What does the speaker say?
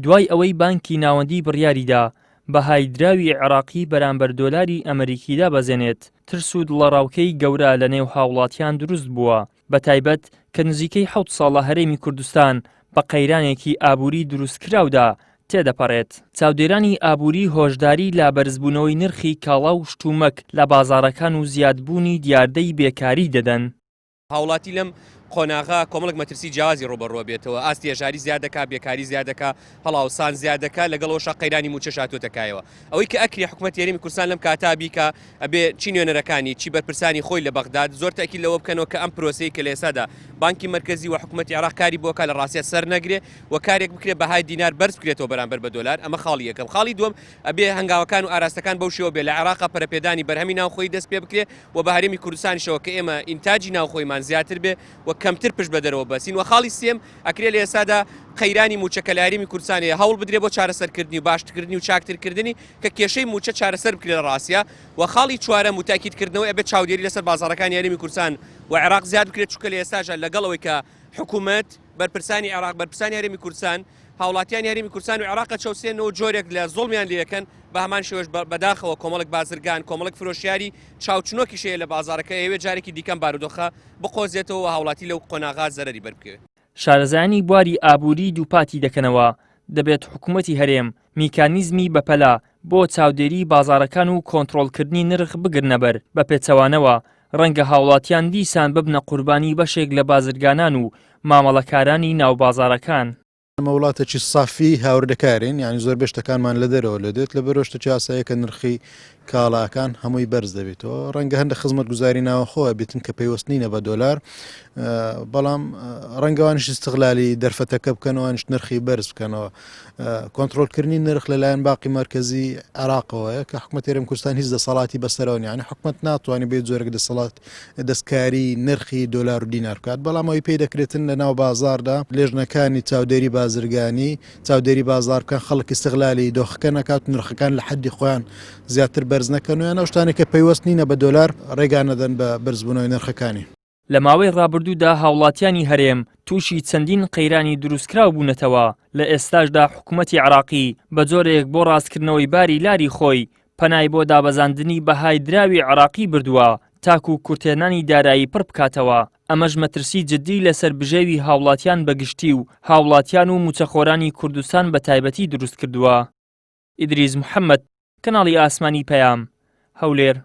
دوای ئەوەی بانکی ناوەندی بڕیاریدا بەهایدراوی عێراقی بەرامبەر دۆلاری ئەمریکیدا بەزێنێت، ترس و دڵەڕاوکەی گەورە لە نێو هاوڵاتیان دروست بووە، بەتایبەت کە نزیکەی 7 ساڵ لە هەرێمی کوردستان بە قەیرانێکی ئابووری دروستکراودا تێدەپەڕێت. چاودێرانی ئابووری هۆشداری لا بەرزبوونەوەی نرخی کاڵا و شتومەک لە بازاڕەکان و زیادبوونی دیاردەی بێکاری دەدەن. هاوڵاتی لەم قۆناغا کۆمەڵک مەترسی جیازی ڕۆبەڕۆ بێتەوە، ئاستی هێژاری زیاد دەکا، بێکاری زیاد دەکا، هەڵاوسان زیاد دەکا، لەگەڵەوەش قەیرانی موچە هاتوۆتەکایەوە. ئەوەی کە ئەکری حکوومەت یاریمی کوردستان لەم کاتا بیکە ئەبێ چی نوێنەرەکانی چی بەرپرسانی خۆی لە بەغداد زۆر تاکید لەوە بکەنەوە کە ئەم پرۆسەی کە لە ئێستادا بانکی مرکزی و حکوومەتی عێراق کاری بۆکە لە ڕاستیە سەر نەگرێ و کارێک بکرێت بەهای دینار بەرز بکرێتەوە بەرامبەر بە دۆلار. ئەمە خاڵی یەکەم. خاڵی دووەم ئەبێ هەنگاوەکان و ئاراستەکان بەو شێوە بێ لە عێراقا پەرەپێدانی بەرهەمی ناوخۆی دەست پێ بکرێ و بە هەرێمی کوردستانیشەوە کە ئێمە ئینتاجی ناوخۆیمان زیاتر بێ و کەمتر پشت بە دەرەوە بەسین. و خاڵی سێم ئەکرێ لە ئێستادا قەیرانی موچەکە لە هەرێمی کوردستانەیە هەوڵ بدرێ بۆ چارەسەرکردنی و باشترکردنی و چاکترکردنی کە کێشەی موچە چارەسەر بکرێت لە ڕاستیە. و خاڵی چوارەم و تاکیدکردنەوەی ئەبێت چاودێری لەسەر بازاڕەکانی هەرێمی کوردستان و عێراق زیاد بکرێت، چونکە لە ئێستاژە لەگەڵەوەی کە حکوومەت بەرپرسانی عێراق بەرپرسانی هەرێمی کوردستان هاوڵاتیانی هەرێمی کوردستان و عێراق چەوسێنەوە جۆرێک لە زوڵمیان لێەکەن، بە هەمان شێوەش بەداخەوە کۆمەڵک بازرگان کۆمەڵک فرۆشیاری چاوچنۆکیشەیە لە بازاڕەکە ئەوێ جارێکی دیکەم بارودۆخە بقۆزێتەوە هاوڵاتی لەو قۆناغا زەرەری بەربکەوێت. شارەزانی بواری ئابووری دووپاتی دەکەنەوە، دەبێت حکوومەتی هەرێم میکانیزمی بەپەلا بۆ چاودێری بازاڕەکان و کۆنتڕۆڵکردنی نرخ بگرنەبەر بە پێچەوانەوە. ڕەنگە هاوڵاتیان دیسان ببنە قوربانی بەشێک لە بازرگانان و مامەڵەکارانی ناوبازاڕەکان. ئەمە وڵاتێکی سافی هاوردەکارین، یانی زۆر بێشتەکانمان لە دەرەوە لە دێت لە بەرۆشتە ئاساییە کە نرخی کاڵاکان هەمووی بەرز دەبێتەوە. ڕەنگە هەندە خزمەت گوزاری ناوەخۆوە بێتن کە پێیوەست نینە بە دۆلار، بەڵام ڕەنگەوانش استقلالی دەرفەتەکە بکەنەوەش نرخی بەرز بکەنەوە. کۆنتڕۆلکردنی نرخ لەلایەن باقی مرکزی عێراقەوەیە کە حکوومەتی هەرێمی کوردستان هیچ دەسەڵاتی بەسەرەوە نیە، یعنی حکوومەت ناتوانێت بێت جۆرێک دەستکاری نرخی دۆلار و دینار بکات، بەڵام ئەوی پێی دەکرێتن لە ناو بازاردا لێژنەکانی چاودێری بازرگانی چاودێری بازار بکەن، خەڵک استقلالی دۆخەکە نەکات، نرخەکان لە حەدی خۆیان زیاتر بەرز نەکەن و یان ئەو شتانێک کە پەیوەست نینە بە دۆلار ڕێگا نەدەن بە بەرزبوونەوەی نرخەکانی. لە ماوەی ڕابردوودا هاوڵاتیانی هەرێم تووشی چەندین قەیرانی دروستکراو بوونەتەوە. لە ئێستاشدا حکوومەتی عێراقی بە جۆرێک بۆ ڕاستکردنەوەی باری لاری خۆی پەنای بۆ دابەزاندنی بەهای دراوی عێراقی بردووە تاکو و کورتێنانی دارایی پڕ بکاتەوە. ئەمەش مەترسی جدی لەسەر بژێوی هاوڵاتیان بەگشتی و هاوڵاتیان و موچەخۆرانی کوردستان بە تایبەتی دروست کردووە. ئیدریس محەممەد، کەناڵی ئاسمانی پەیام، هەولێر.